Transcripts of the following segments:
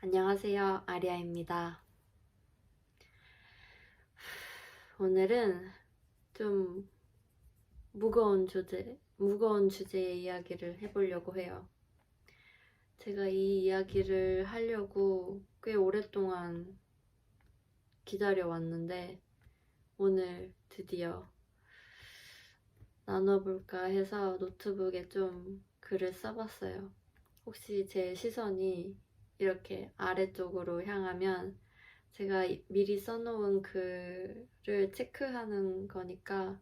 안녕하세요. 아리아입니다. 오늘은 좀 무거운 주제의 이야기를 해보려고 해요. 제가 이 이야기를 하려고 꽤 오랫동안 기다려왔는데 오늘 드디어 나눠볼까 해서 노트북에 좀 글을 써봤어요. 혹시 제 시선이 이렇게 아래쪽으로 향하면 제가 미리 써놓은 글을 체크하는 거니까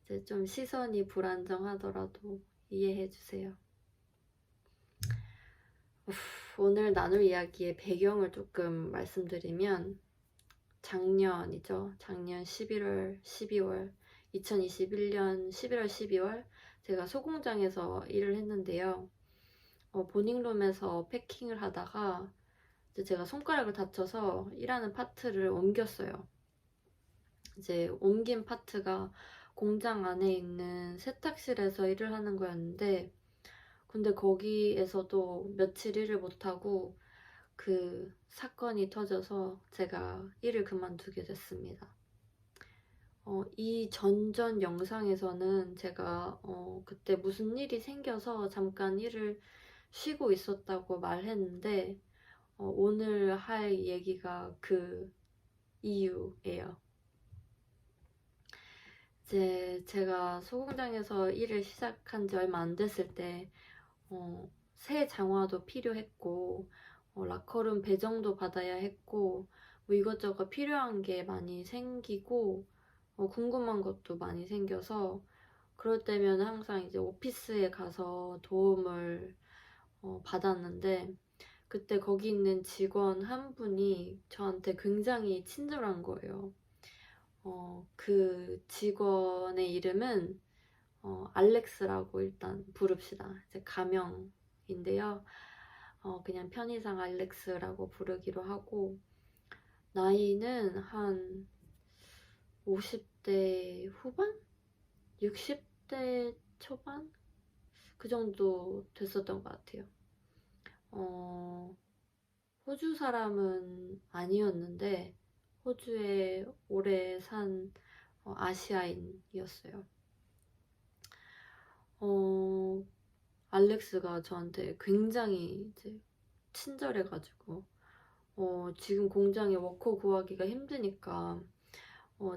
이제 좀 시선이 불안정하더라도 이해해주세요. 오늘 나눌 이야기의 배경을 조금 말씀드리면 작년이죠. 작년 11월, 12월, 2021년 11월, 12월 제가 소공장에서 일을 했는데요. 보닝룸에서 패킹을 하다가 이제 제가 손가락을 다쳐서 일하는 파트를 옮겼어요. 이제 옮긴 파트가 공장 안에 있는 세탁실에서 일을 하는 거였는데 근데 거기에서도 며칠 일을 못하고 그 사건이 터져서 제가 일을 그만두게 됐습니다. 이 전전 영상에서는 제가 그때 무슨 일이 생겨서 잠깐 일을 쉬고 있었다고 말했는데 오늘 할 얘기가 그 이유예요. 이제 제가 소공장에서 일을 시작한 지 얼마 안 됐을 때 새 장화도 필요했고 라커룸 배정도 받아야 했고 뭐 이것저것 필요한 게 많이 생기고 궁금한 것도 많이 생겨서 그럴 때면 항상 이제 오피스에 가서 도움을 받았는데 그때 거기 있는 직원 한 분이 저한테 굉장히 친절한 거예요. 그 직원의 이름은 알렉스라고 일단 부릅시다. 이제 가명인데요. 그냥 편의상 알렉스라고 부르기로 하고 나이는 한 50대 후반? 60대 초반? 그 정도 됐었던 것 같아요. 호주 사람은 아니었는데 호주에 오래 산 아시아인이었어요. 알렉스가 저한테 굉장히 이제 친절해가지고 지금 공장에 워커 구하기가 힘드니까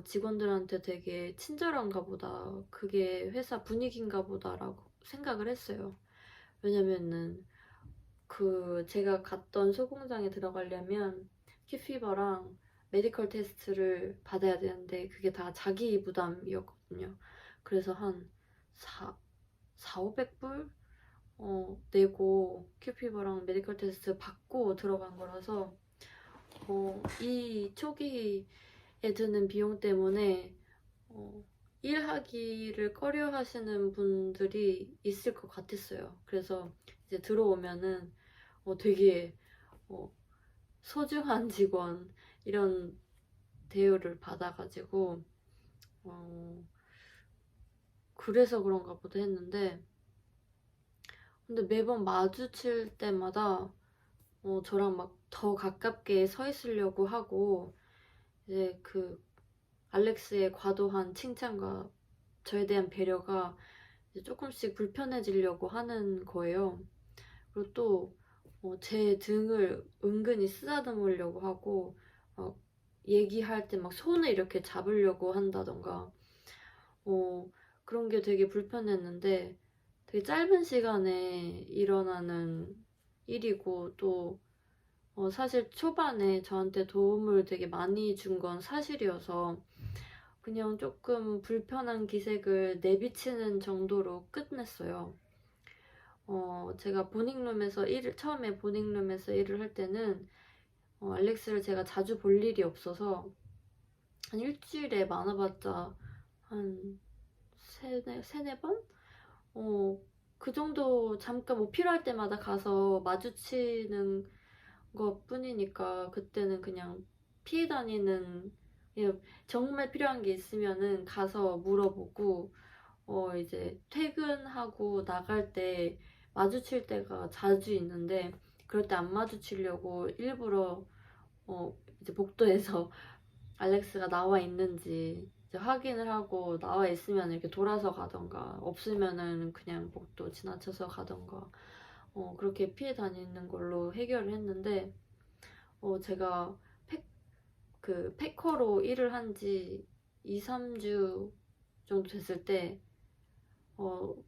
직원들한테 되게 친절한가 보다, 그게 회사 분위기인가 보다라고 생각을 했어요. 왜냐면은 제가 갔던 소공장에 들어가려면 큐피버랑 메디컬 테스트를 받아야 되는데 그게 다 자기 부담이었거든요. 그래서 한 500불 내고 큐피버랑 메디컬 테스트 받고 들어간 거라서 이 초기에 드는 비용 때문에 일하기를 꺼려 하시는 분들이 있을 것 같았어요. 그래서 이제 들어오면은 되게 소중한 직원 이런 대우를 받아가지고 그래서 그런가 보다 했는데 근데 매번 마주칠 때마다 저랑 막 더 가깝게 서 있으려고 하고 이제 그 알렉스의 과도한 칭찬과 저에 대한 배려가 이제 조금씩 불편해지려고 하는 거예요. 그리고 또 제 등을 은근히 쓰다듬으려고 하고 얘기할 때 막 손을 이렇게 잡으려고 한다던가 그런 게 되게 불편했는데 되게 짧은 시간에 일어나는 일이고 또 사실 초반에 저한테 도움을 되게 많이 준 건 사실이어서 그냥 조금 불편한 기색을 내비치는 정도로 끝냈어요. 제가 처음에 보닝룸에서 일을 할 때는 알렉스를 제가 자주 볼 일이 없어서 한 일주일에 많아봤자 한 세네 번? 그 정도 잠깐 뭐 필요할 때마다 가서 마주치는 것 뿐이니까 그때는 그냥 피해 다니는, 그냥 정말 필요한 게 있으면은 가서 물어보고 이제 퇴근하고 나갈 때 마주칠 때가 자주 있는데 그럴 때 안 마주치려고 일부러 이제 복도에서 알렉스가 나와 있는지 이제 확인을 하고 나와 있으면 이렇게 돌아서 가던가 없으면은 그냥 복도 지나쳐서 가던가 그렇게 피해 다니는 걸로 해결을 했는데 제가 패커로 일을 한 지 2, 3주 정도 됐을 때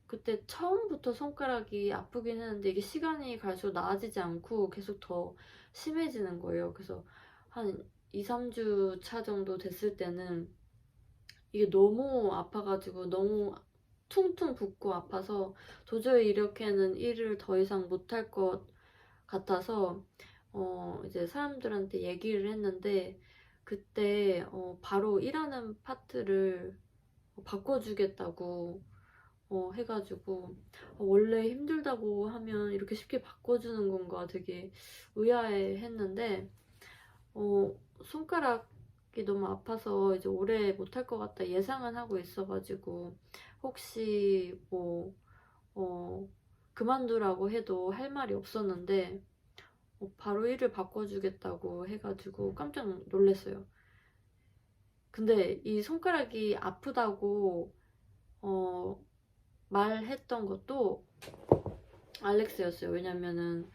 그때 처음부터 손가락이 아프긴 했는데 이게 시간이 갈수록 나아지지 않고 계속 더 심해지는 거예요. 그래서 한 2, 3주 차 정도 됐을 때는 이게 너무 아파가지고 너무 퉁퉁 붓고 아파서 도저히 이렇게는 일을 더 이상 못할 것 같아서 이제 사람들한테 얘기를 했는데 그때 바로 일하는 파트를 바꿔주겠다고 해가지고 원래 힘들다고 하면 이렇게 쉽게 바꿔주는 건가 되게 의아해 했는데 손가락이 너무 아파서 이제 오래 못할 것 같다 예상은 하고 있어가지고 혹시 뭐 그만두라고 해도 할 말이 없었는데 바로 일을 바꿔주겠다고 해가지고 깜짝 놀랐어요. 근데 이 손가락이 아프다고 말했던 것도 알렉스였어요. 왜냐면은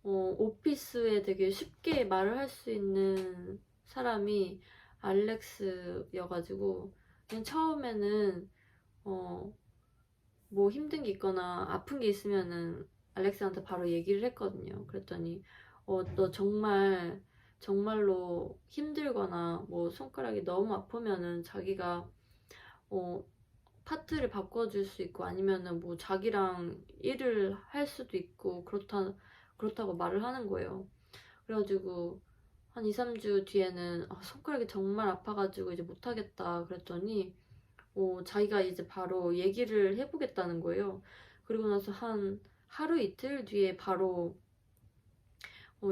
오피스에 되게 쉽게 말을 할 수 있는 사람이 알렉스여가지고 그냥 처음에는 뭐 힘든 게 있거나 아픈 게 있으면은 알렉스한테 바로 얘기를 했거든요. 그랬더니 너 정말로 힘들거나 뭐 손가락이 너무 아프면은 자기가 파트를 바꿔줄 수 있고 아니면은 뭐 자기랑 일을 할 수도 있고 그렇다고 말을 하는 거예요. 그래가지고 한 2, 3주 뒤에는 손가락이 정말 아파가지고 이제 못하겠다 그랬더니 자기가 이제 바로 얘기를 해보겠다는 거예요. 그리고 나서 한 하루 이틀 뒤에 바로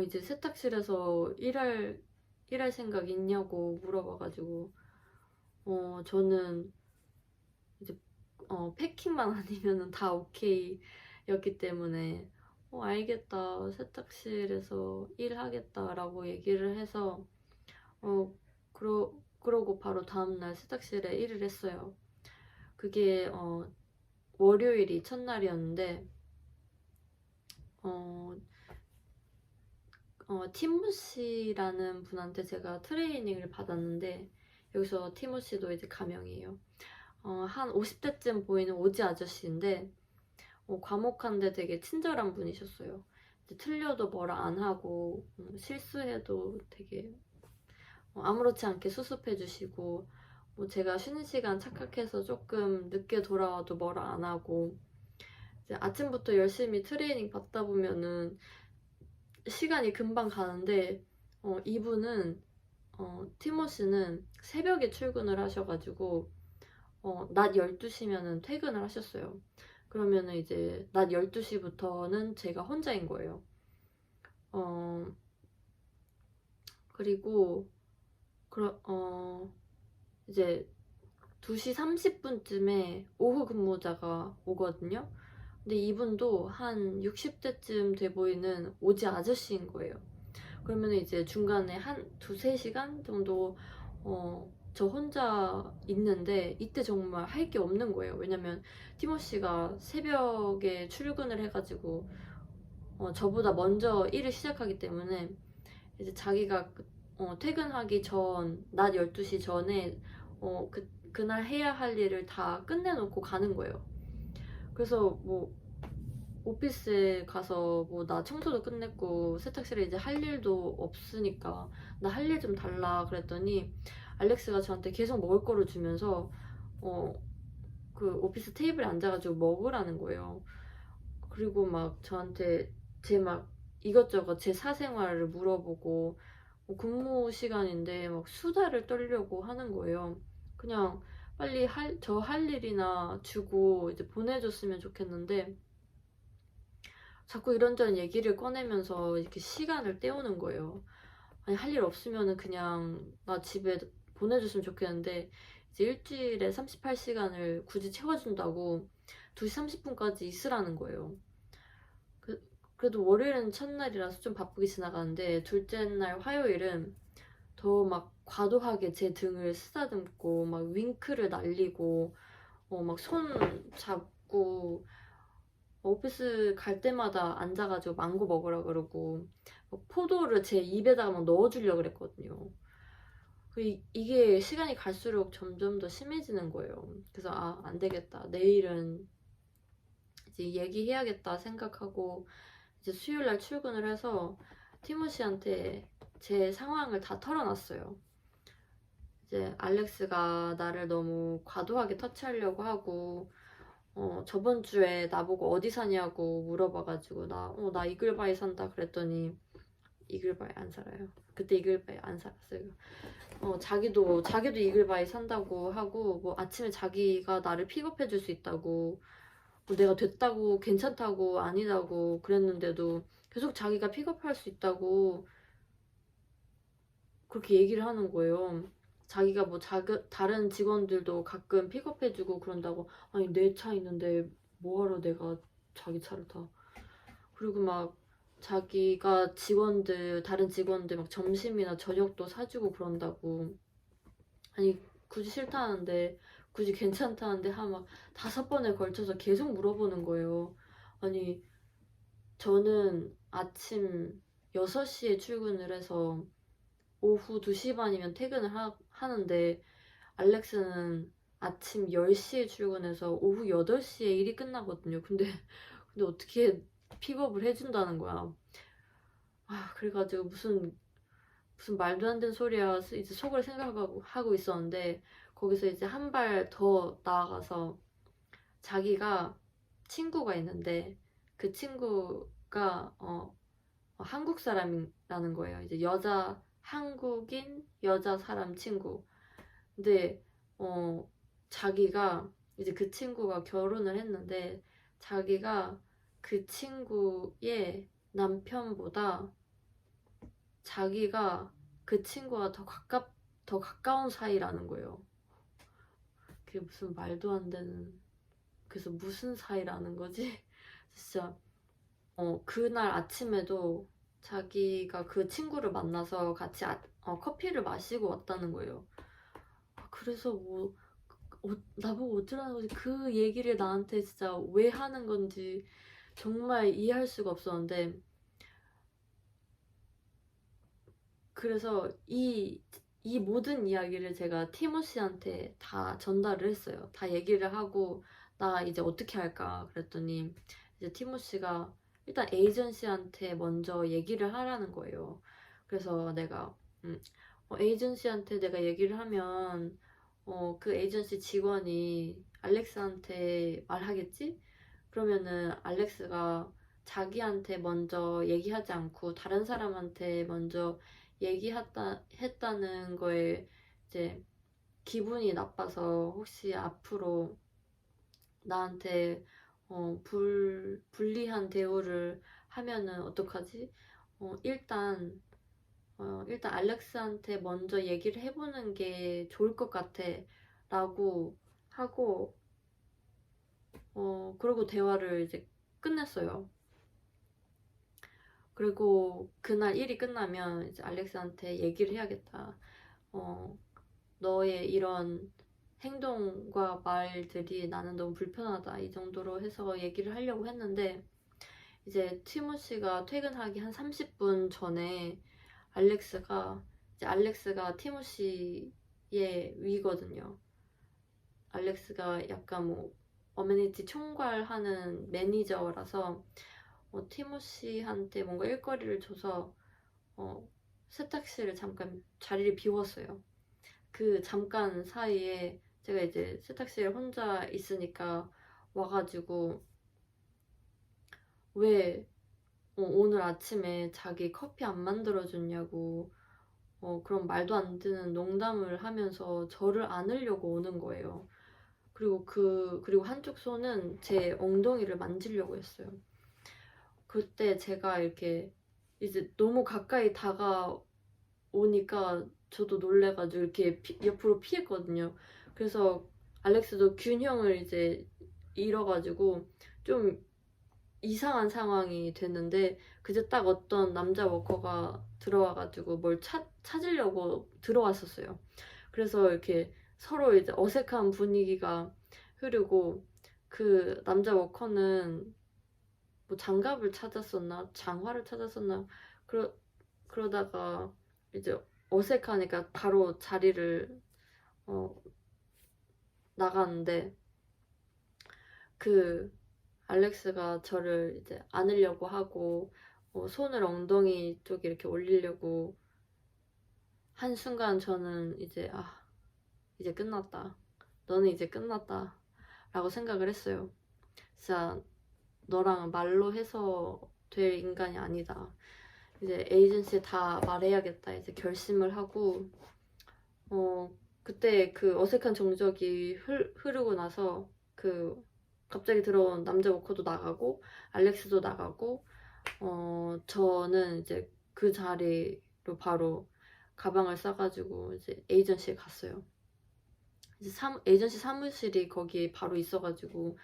이제 세탁실에서 일할 생각 있냐고 물어봐가지고 저는 이제 패킹만 아니면은 다 오케이였기 때문에 알겠다 세탁실에서 일하겠다라고 얘기를 해서 그러고 바로 다음날 세탁실에 일을 했어요. 그게 월요일이 첫날이었는데 티모시라는 분한테 제가 트레이닝을 받았는데 여기서 티모시도 이제 가명이에요. 한 50대쯤 보이는 오지 아저씨인데 과묵한데 되게 친절한 분이셨어요. 이제 틀려도 뭐라 안 하고 실수해도 되게 아무렇지 않게 수습해 주시고 뭐 제가 쉬는 시간 착각해서 조금 늦게 돌아와도 뭐라 안 하고 이제 아침부터 열심히 트레이닝 받다 보면은 시간이 금방 가는데 이분은 티모시는 새벽에 출근을 하셔가지고 낮 12시면은 퇴근을 하셨어요. 그러면은 이제 낮 12시부터는 제가 혼자인 거예요. 그리고 이제 2시 30분쯤에 오후 근무자가 오거든요. 근데 이분도 한 60대쯤 돼 보이는 오지 아저씨인 거예요. 그러면 이제 중간에 한 2, 3시간 정도 저 혼자 있는데 이때 정말 할 게 없는 거예요. 왜냐면 티모시가 새벽에 출근을 해가지고 저보다 먼저 일을 시작하기 때문에 이제 자기가 퇴근하기 전 낮 12시 전에 그날 해야 할 일을 다 끝내놓고 가는 거예요. 그래서 뭐 오피스에 가서 뭐 나 청소도 끝냈고 세탁실에 이제 할 일도 없으니까 나 할 일 좀 달라 그랬더니 알렉스가 저한테 계속 먹을 거를 주면서 그 오피스 테이블에 앉아가지고 먹으라는 거예요. 그리고 막 저한테 막 이것저것 제 사생활을 물어보고 근무 시간인데 막 수다를 떨려고 하는 거예요. 그냥 빨리 저 할 일이나 주고 이제 보내줬으면 좋겠는데 자꾸 이런저런 얘기를 꺼내면서 이렇게 시간을 때우는 거예요. 아니 할 일 없으면은 그냥 나 집에 보내줬으면 좋겠는데 이제 일주일에 38시간을 굳이 채워준다고 2시 30분까지 있으라는 거예요. 그래도 월요일은 첫날이라서 좀 바쁘게 지나가는데 둘째 날 화요일은 더 막 과도하게 제 등을 쓰다듬고 막 윙크를 날리고 막 손 잡고 오피스 갈 때마다 앉아가지고 망고 먹으라 그러고 포도를 제 입에다가 막 넣어주려고 그랬거든요. 이게 시간이 갈수록 점점 더 심해지는 거예요. 그래서 안 되겠다. 내일은 이제 얘기해야겠다 생각하고 이제 수요일 날 출근을 해서 티모시한테 제 상황을 다 털어놨어요. 이제 알렉스가 나를 너무 과도하게 터치하려고 하고 저번 주에 나보고 어디 사냐고 물어봐가지고 나 이글바이 산다 그랬더니 이글바이 안 살아요. 그때 이글바이 안 살았어요. 자기도 이글바이 산다고 하고 뭐 아침에 자기가 나를 픽업해 줄 수 있다고 내가 됐다고 괜찮다고 아니다고 그랬는데도 계속 자기가 픽업할 수 있다고 그렇게 얘기를 하는 거예요. 자기가 뭐 다른 직원들도 가끔 픽업해주고 그런다고. 아니 내 차 있는데 뭐하러 내가 자기 차를 타. 그리고 막 자기가 다른 직원들 막 점심이나 저녁도 사주고 그런다고. 아니 굳이 싫다는데 굳이 괜찮다는데 한 막 5번에 걸쳐서 계속 물어보는 거예요. 아니 저는 아침 6시에 출근을 해서 오후 2시 반이면 퇴근을 하는데 알렉스는 아침 10시에 출근해서 오후 8시에 일이 끝나거든요. 근데 어떻게 픽업을 해준다는 거야. 그래가지고 무슨 말도 안 되는 소리야. 이제 속으로 생각하고 있었는데 거기서 이제 한 발 더 나아가서 자기가 친구가 있는데 그 친구가 한국 사람이라는 거예요. 이제 한국인 여자 사람 친구. 근데 자기가 이제 그 친구가 결혼을 했는데 자기가 그 친구의 남편보다 자기가 그 친구와 더 가까운 사이라는 거예요. 그게 무슨 말도 안 되는. 그래서 무슨 사이라는 거지? 진짜 그날 아침에도 자기가 그 친구를 만나서 같이 커피를 마시고 왔다는 거예요. 그래서 뭐 나보고 어쩌라는 거지? 그 얘기를 나한테 진짜 왜 하는 건지 정말 이해할 수가 없었는데, 그래서 이 모든 이야기를 제가 티모시한테 다 전달을 했어요. 다 얘기를 하고 나 이제 어떻게 할까 그랬더니 이제 티모시가 일단 에이전시한테 먼저 얘기를 하라는 거예요. 그래서 내가 에이전시한테 내가 얘기를 하면 그 에이전시 직원이 알렉스한테 말하겠지? 그러면은 알렉스가 자기한테 먼저 얘기하지 않고 다른 사람한테 먼저 했다는 거에 이제 기분이 나빠서 혹시 앞으로 나한테 불리한 대우를 하면은 어떡하지? 일단 알렉스한테 먼저 얘기를 해보는 게 좋을 것 같아 라고 하고 그리고 대화를 이제 끝냈어요. 그리고 그날 일이 끝나면 이제 알렉스한테 얘기를 해야겠다. 너의 이런 행동과 말들이 나는 너무 불편하다. 이 정도로 해서 얘기를 하려고 했는데 이제 티모시가 퇴근하기 한 30분 전에 알렉스가 티모시의 위거든요. 알렉스가 약간 뭐 어메니티 총괄하는 매니저라서 티모시한테 뭔가 일거리를 줘서 세탁실을 잠깐 자리를 비웠어요. 그 잠깐 사이에 제가 이제 세탁실에 혼자 있으니까 와가지고 왜 오늘 아침에 자기 커피 안 만들어줬냐고 그런 말도 안 되는 농담을 하면서 저를 안으려고 오는 거예요. 그리고 한쪽 손은 제 엉덩이를 만지려고 했어요. 그때 제가 이렇게 이제 너무 가까이 다가오니까 저도 놀래가지고 이렇게 옆으로 피했거든요. 그래서 알렉스도 균형을 이제 잃어가지고 좀 이상한 상황이 됐는데 그제 딱 어떤 남자 워커가 들어와가지고 뭘 찾으려고 들어왔었어요. 그래서 이렇게 서로 이제 어색한 분위기가 흐르고 그 남자 워커는 뭐 장갑을 찾았었나 장화를 찾았었나 그러다가 이제 어색하니까 바로 자리를 나가는데 그 알렉스가 저를 이제 안으려고 하고 손을 엉덩이 쪽에 이렇게 올리려고 한순간 저는 이제 이제 끝났다. 너는 이제 끝났다. 라고 생각을 했어요. 진짜 너랑 말로 해서 될 인간이 아니다. 이제 에이전시에 다 말해야겠다. 이제 결심을 하고 그때 그 어색한 정적이 흐르고 나서 그 갑자기 들어온 남자 워커도 나가고 알렉스도 나가고 저는 이제 그 자리로 바로 가방을 싸가지고 이제 에이전시에 갔어요. 이제 에이전시 사무실이 거기 바로 있어가지고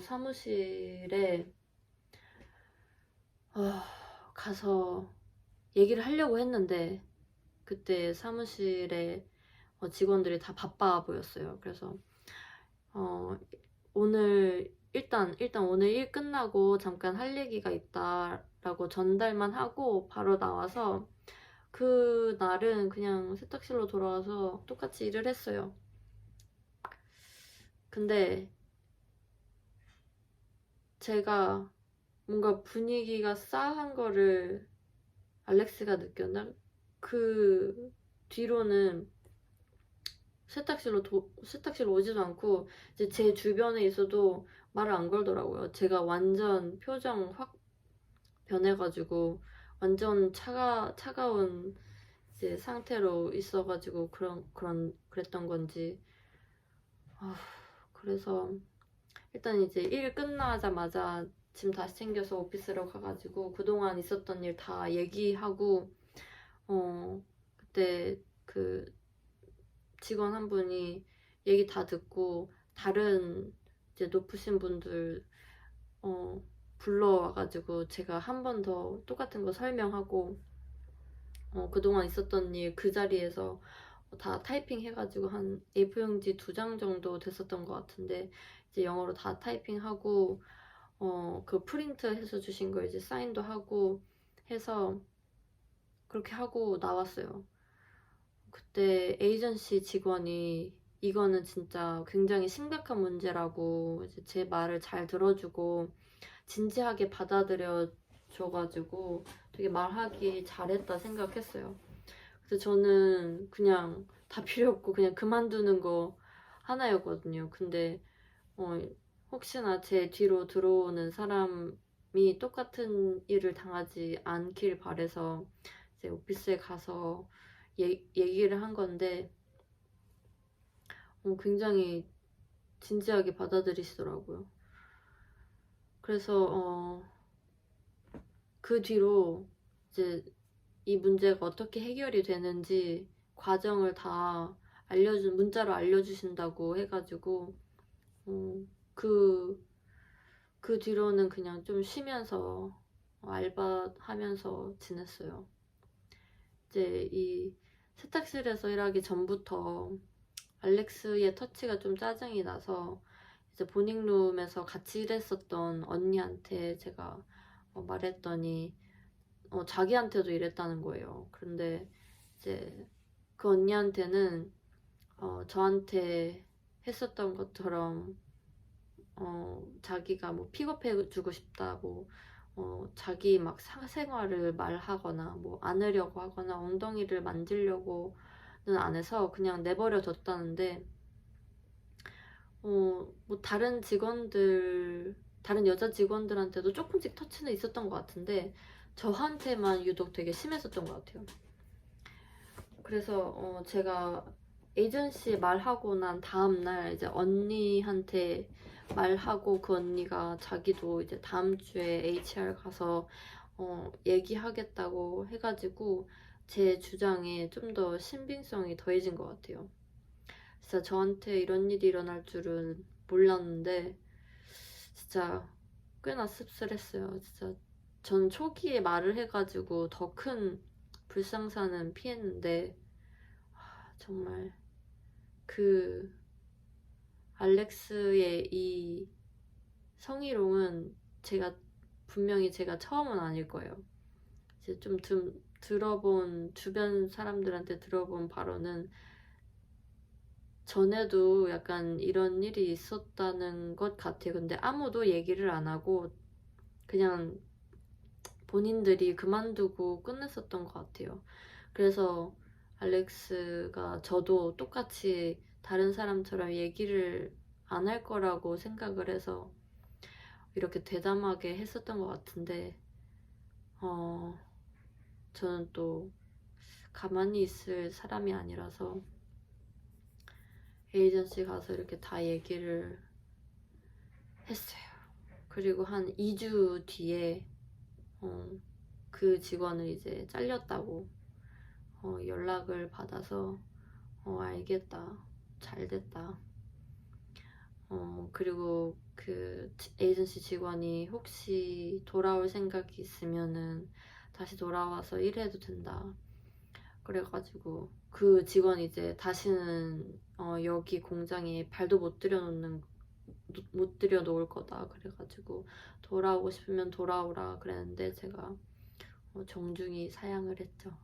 사무실에 가서 얘기를 하려고 했는데 그때 사무실에 직원들이 다 바빠 보였어요. 그래서 일단 오늘 일 끝나고 잠깐 할 얘기가 있다라고 전달만 하고 바로 나와서 그 날은 그냥 세탁실로 돌아와서 똑같이 일을 했어요. 근데 제가 뭔가 분위기가 싸한 거를 알렉스가 느꼈나? 그 뒤로는 세탁실로 오지도 않고 이제 제 주변에 있어도 말을 안 걸더라고요. 제가 완전 표정 확 변해가지고 완전 차가운 이제 상태로 있어가지고 그랬던 건지. 그래서 일단 이제 일 끝나자마자 짐 다시 챙겨서 오피스로 가가지고 그동안 있었던 일 다 얘기하고 그때 그 직원 한 분이 얘기 다 듣고 다른 이제 높으신 분들 불러와가지고 제가 한 번 더 똑같은 거 설명하고 그동안 있었던 일 그 자리에서 다 타이핑 해가지고 한 A4용지 2장 정도 됐었던 것 같은데 이제 영어로 다 타이핑하고 그 프린트 해서 주신 거 이제 사인도 하고 해서 그렇게 하고 나왔어요. 그때 에이전시 직원이 이거는 진짜 굉장히 심각한 문제라고 이제 제 말을 잘 들어주고 진지하게 받아들여 줘가지고 되게 말하기 잘했다 생각했어요. 그래서 저는 그냥 다 필요 없고 그냥 그만두는 거 하나였거든요. 근데 혹시나 제 뒤로 들어오는 사람이 똑같은 일을 당하지 않길 바래서 이제 오피스에 가서 얘기를 한 건데 굉장히 진지하게 받아들이시더라고요. 그래서 그 뒤로 이제 이 문제가 어떻게 해결이 되는지 과정을 다 문자로 알려주신다고 해가지고 그 뒤로는 그냥 좀 쉬면서 알바하면서 지냈어요. 이제 이 세탁실에서 일하기 전부터 알렉스의 터치가 좀 짜증이 나서 이제 보닝룸에서 같이 일했었던 언니한테 제가 말했더니 자기한테도 이랬다는 거예요. 그런데 이제 그 언니한테는 저한테 했었던 것처럼 자기가 뭐 픽업해주고 싶다고 자기 막 사생활을 말하거나 뭐 안으려고 하거나 엉덩이를 만지려고는 안 해서 그냥 내버려 뒀다는데 뭐 다른 여자 직원들한테도 조금씩 터치는 있었던 것 같은데 저한테만 유독 되게 심했었던 것 같아요. 그래서 제가 에이전시 말하고 난 다음날 이제 언니한테 말하고 그 언니가 자기도 이제 다음 주에 HR 가서 얘기하겠다고 해가지고 제 주장에 좀 더 신빙성이 더해진 것 같아요. 진짜 저한테 이런 일이 일어날 줄은 몰랐는데 진짜 꽤나 씁쓸했어요. 진짜 전 초기에 말을 해가지고 더 큰 불상사는 피했는데 정말 그 알렉스의 이 성희롱은 분명히 제가 처음은 아닐 거예요. 이제 좀 들어본 주변 사람들한테 들어본 바로는 전에도 약간 이런 일이 있었다는 것 같아요. 근데 아무도 얘기를 안 하고 그냥 본인들이 그만두고 끝냈었던 것 같아요. 그래서 알렉스가 저도 똑같이 다른 사람처럼 얘기를 안 할 거라고 생각을 해서 이렇게 대담하게 했었던 것 같은데 저는 또 가만히 있을 사람이 아니라서 에이전시 가서 이렇게 다 얘기를 했어요. 그리고 한 2주 뒤에 그 직원은 이제 잘렸다고 연락을 받아서 알겠다, 잘 됐다. 그리고 그 에이전시 직원이 혹시 돌아올 생각이 있으면은 다시 돌아와서 일해도 된다. 그래가지고 그 직원이 이제 다시는 여기 공장에 발도 못 들여놓을 거다. 그래가지고 돌아오고 싶으면 돌아오라 그랬는데 제가 정중히 사양을 했죠.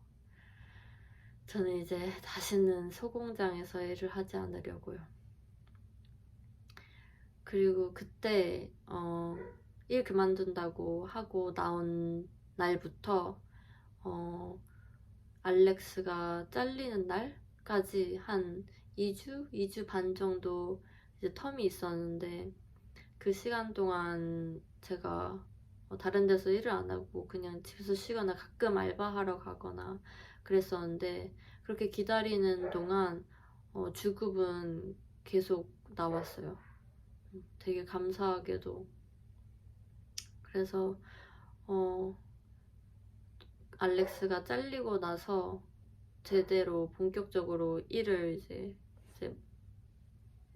저는 이제 다시는 소공장에서 일을 하지 않으려고요. 그리고 그때 일 그만둔다고 하고 나온 날부터 알렉스가 잘리는 날까지 한 2주 반 정도 이제 텀이 있었는데 그 시간 동안 제가 다른 데서 일을 안 하고 그냥 집에서 쉬거나 가끔 알바하러 가거나 그랬었는데 그렇게 기다리는 동안 주급은 계속 나왔어요. 되게 감사하게도. 그래서 알렉스가 잘리고 나서 제대로 본격적으로 일을 이제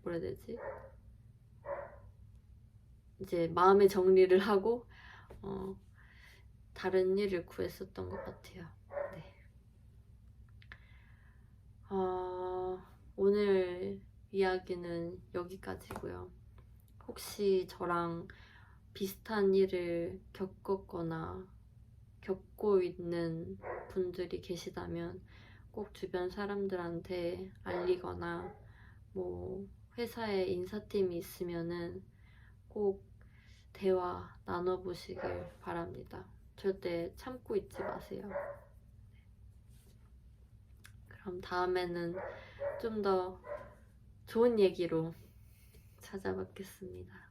뭐라 해야 되지? 이제 마음의 정리를 하고 다른 일을 구했었던 것 같아요. 네. 오늘 이야기는 여기까지고요. 혹시 저랑 비슷한 일을 겪었거나 겪고 있는 분들이 계시다면 꼭 주변 사람들한테 알리거나 뭐 회사에 인사팀이 있으면은 꼭 대화 나눠보시길 바랍니다. 절대 참고 있지 마세요. 그럼 다음에는 좀 더 좋은 얘기로 찾아뵙겠습니다.